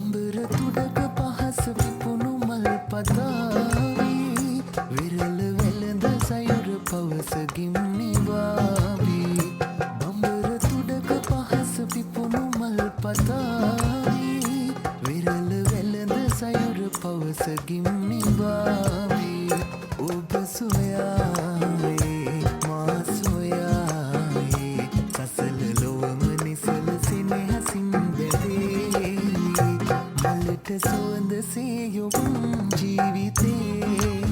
බඹර තුඩක පහස විපුණු මල් පතාවී විරල වෙළඳ සයුර පවස ගිම්නිවාවී බඹර තුඩක පහස විපුණු මල් පතාවී විරල වෙළඳ සයුර පවස ගිම්නිවාවී ඔබ සොයායේ මා සොයායේ සසල ලොවම නිසල සිනහසින් බැඳේ මලට සුවඳ සේයොම් ජීවිතේ